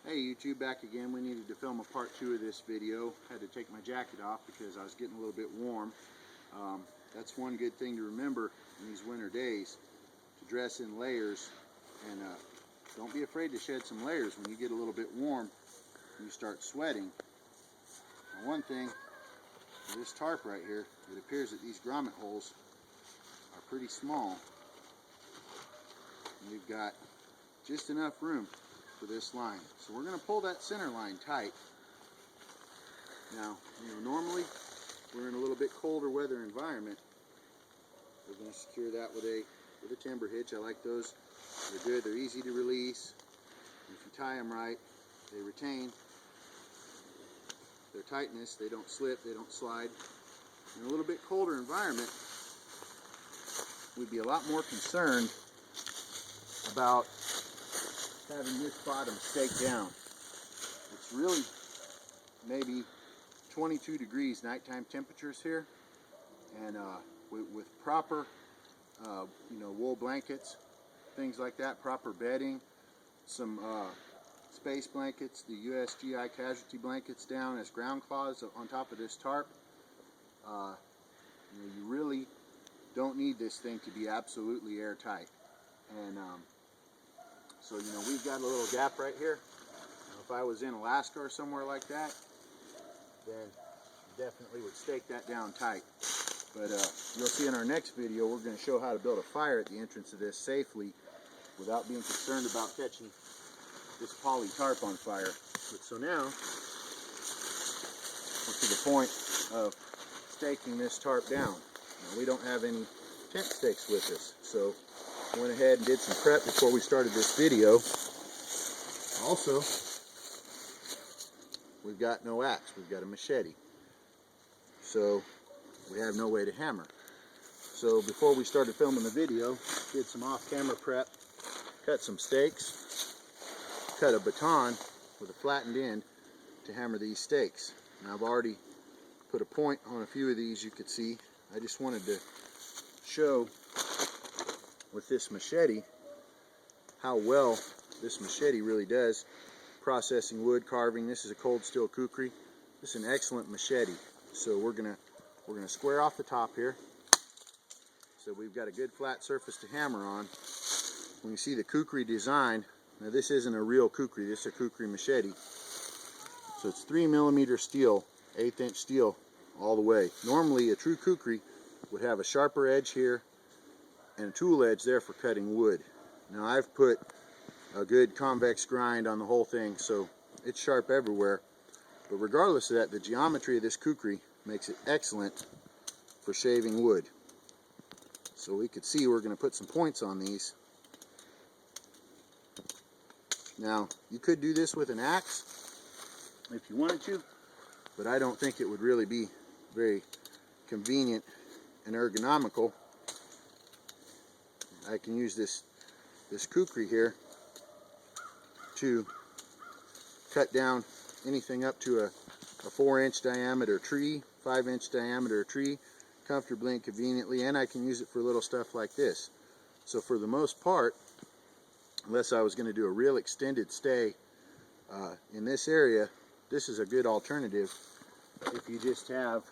Hey YouTube, back again. We needed to film a part 2 of this video. Had to take my jacket off because I was getting a little bit warm. That's one good thing to remember in these winter days, to dress in layers, and don't be afraid to shed some layers when you get a little bit warm and you start sweating. Now, one thing, this tarp right here, it appears that these grommet holes are pretty small. And we've got just enough room for this line. So we're going to pull that center line tight. Now, normally we're in a little bit colder weather environment. We're going to secure that with a timber hitch. I like those. They're good. They're easy to release. If you tie them right, they retain their tightness. They don't slip. They don't slide. In a little bit colder environment, we'd be a lot more concerned about having this bottom staked down. It's really maybe 22 degrees nighttime temperatures here, and with proper wool blankets, things like that, proper bedding, some space blankets, the USGI casualty blankets down as ground cloths on top of this tarp. You really don't need this thing to be absolutely airtight. And so we've got a little gap right here. If I was in Alaska or somewhere like that, then definitely would stake that down tight. But you'll see in our next video, we're going to show how to build a fire at the entrance of this safely without being concerned about catching this poly tarp on fire. But so now, we're to the point of staking this tarp down. Now, we don't have any tent stakes with us, so went ahead and did some prep before we started this video. Also, we've got no axe, we've got a machete. So we have no way to hammer. So before we started filming the video, did some off-camera prep, cut some stakes, cut a baton with a flattened end to hammer these stakes. Now I've already put a point on a few of these, you could see. I just wanted to show with this machete how well this machete really does processing wood, carving. This is a cold steel kukri. This is an excellent machete. So we're gonna square off the top here, so we've got a good flat surface to hammer on. When you see the kukri design, now this isn't a real kukri, this is a kukri machete. So it's 3mm steel, 1/8 inch steel all the way. Normally a true kukri would have a sharper edge here and a tool edge there for cutting wood. Now I've put a good convex grind on the whole thing, so it's sharp everywhere. But regardless of that, the geometry of this kukri makes it excellent for shaving wood. So we could see we're going to put some points on these. Now you could do this with an axe if you wanted to, but I don't think it would really be very convenient and ergonomical. I can use this kukri here to cut down anything up to a 4-inch diameter tree, 5-inch diameter tree, comfortably and conveniently, and I can use it for little stuff like this. So for the most part, unless I was going to do a real extended stay in this area, this is a good alternative if you just have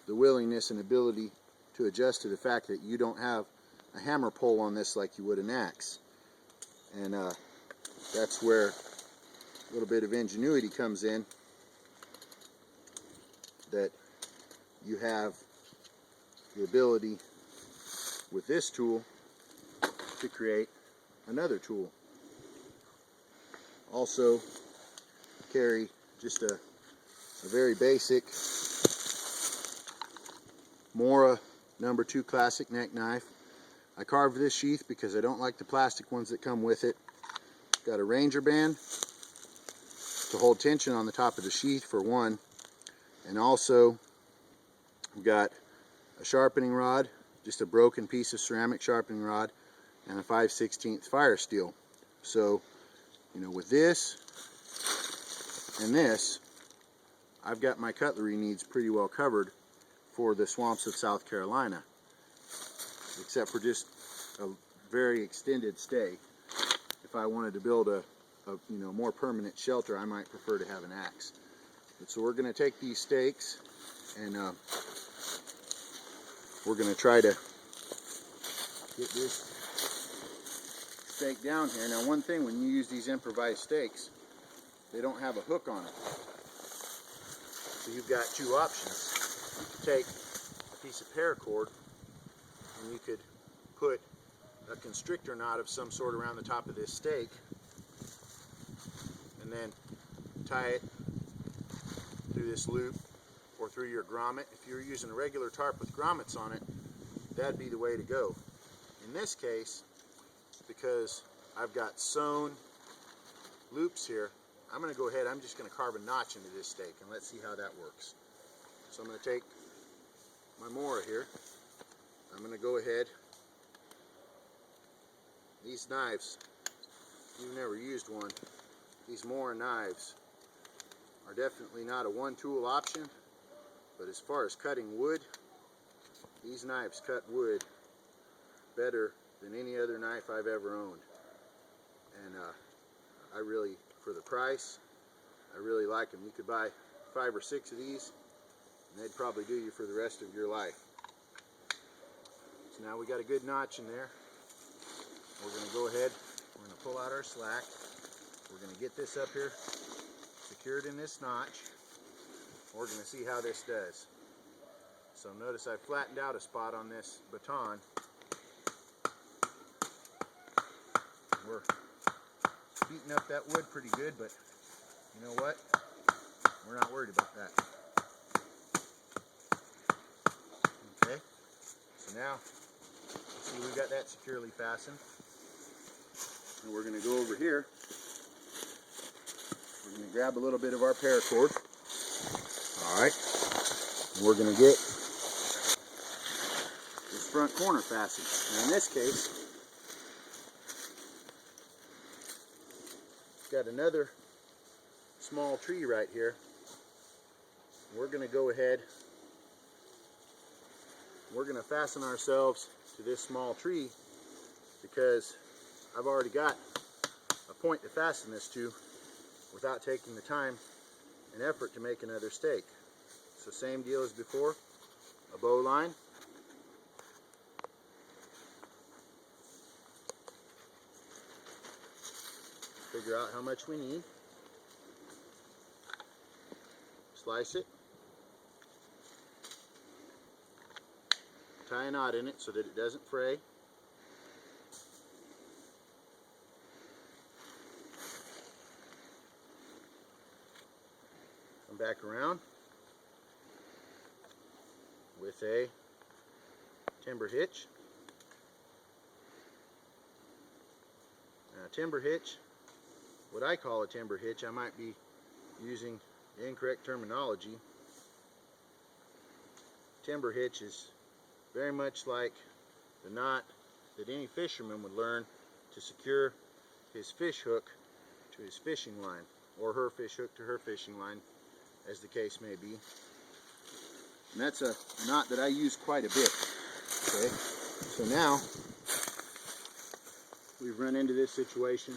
the willingness and ability to adjust to the fact that you don't have a hammer pole on this like you would an axe. And that's where a little bit of ingenuity comes in, that you have the ability with this tool to create another tool. Also carry just a very basic Mora No. 2 classic neck knife. I carved this sheath because I don't like the plastic ones that come with it. Got a Ranger band to hold tension on the top of the sheath for one, and also we've got a sharpening rod, just a broken piece of ceramic sharpening rod, and a 5/16 fire steel. So with this and this, I've got my cutlery needs pretty well covered for the swamps of South Carolina, except for just a very extended stay. If I wanted to build a more permanent shelter, I might prefer to have an axe. But so we're going to take these stakes and we're going to try to get this stake down here. Now, one thing, when you use these improvised stakes, they don't have a hook on them. So you've got two options. You could take a piece of paracord and you could put a constrictor knot of some sort around the top of this stake and then tie it through this loop or through your grommet. If you're using a regular tarp with grommets on it, that'd be the way to go. In this case, because I've got sewn loops here, I'm going to go ahead, I'm just going to carve a notch into this stake and let's see how that works. So I'm going to take my Mora here. I'm going to go ahead. These knives, if you've never used one, these Mora knives are definitely not a one-tool option, but as far as cutting wood, these knives cut wood better than any other knife I've ever owned. And I really, for the price, I really like them. You could buy 5 or 6 of these and they'd probably do you for the rest of your life. So now we got a good notch in there. We're going to go ahead, we're going to pull out our slack. We're going to get this up here secured in this notch. We're going to see how this does. So notice I flattened out a spot on this baton. We're beating up that wood pretty good, but you know what? We're not worried about that. Okay, so now, see, we've got that securely fastened. And we're going to go over here. We're going to grab a little bit of our paracord. Alright, and we're going to get this front corner fastened. Now in this case, got another small tree right here. We're going to go ahead, we're going to fasten ourselves to this small tree because I've already got a point to fasten this to without taking the time and effort to make another stake. So same deal as before, a bow line. Figure out how much we need. Slice it. Tie a knot in it so that it doesn't fray. Come back around with a timber hitch. Now, timber hitch, what I call a timber hitch, I might be using the incorrect terminology. Timber hitch is very much like the knot that any fisherman would learn to secure his fish hook to his fishing line, or her fish hook to her fishing line, as the case may be. And that's a knot that I use quite a bit. Okay, so now we've run into this situation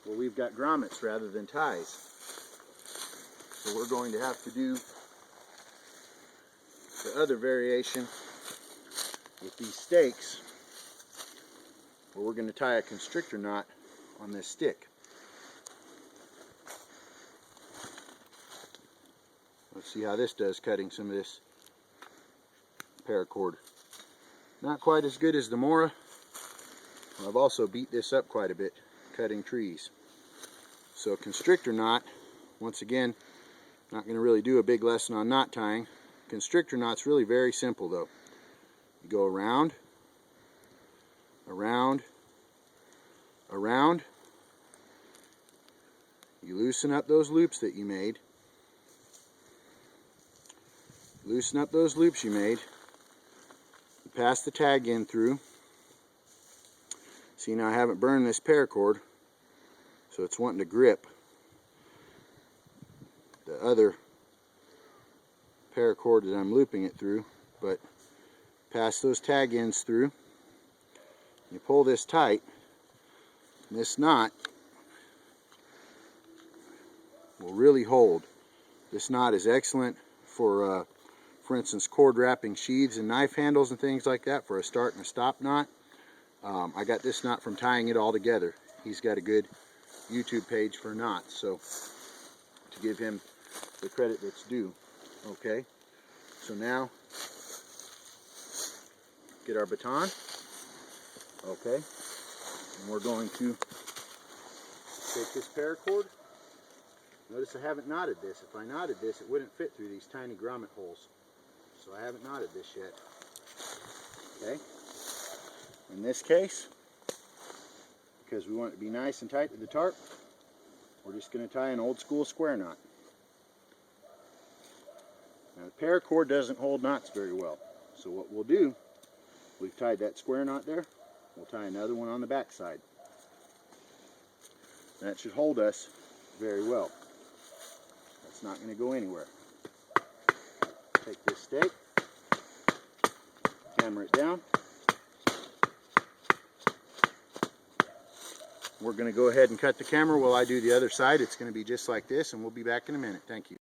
where we've got grommets rather than ties. So we're going to have to do the other variation with these stakes, where we're going to tie a constrictor knot on this stick. Let's see how this does cutting some of this paracord. Not quite as good as the Mora. I've also beat this up quite a bit cutting trees. So constrictor knot, once again, not going to really do a big lesson on knot tying. Constrictor knot's really very simple though. You go around, around, around. You loosen up those loops that you made. Loosen up those loops you made. You pass the tag end through. See, now I haven't burned this paracord, so it's wanting to grip the other paracord that I'm looping it through, but pass those tag ends through. You pull this tight, and this knot will really hold. This knot is excellent for instance, cord wrapping sheaths and knife handles and things like that, for a start and a stop knot. I got this knot from Tying It All Together. He's got a good YouTube page for knots, so to give him the credit that's due. Okay, so now get our baton. Okay, and we're going to take this paracord. Notice I haven't knotted this. If I knotted this, it wouldn't fit through these tiny grommet holes. So I haven't knotted this yet. Okay, in this case, because we want it to be nice and tight to the tarp, we're just going to tie an old school square knot. Now the paracord doesn't hold knots very well, so what we'll do, we've tied that square knot there, we'll tie another one on the back side. That should hold us very well. That's not going to go anywhere. Take this stake, hammer it down. We're going to go ahead and cut the camera while I do the other side. It's going to be just like this, and we'll be back in a minute. Thank you.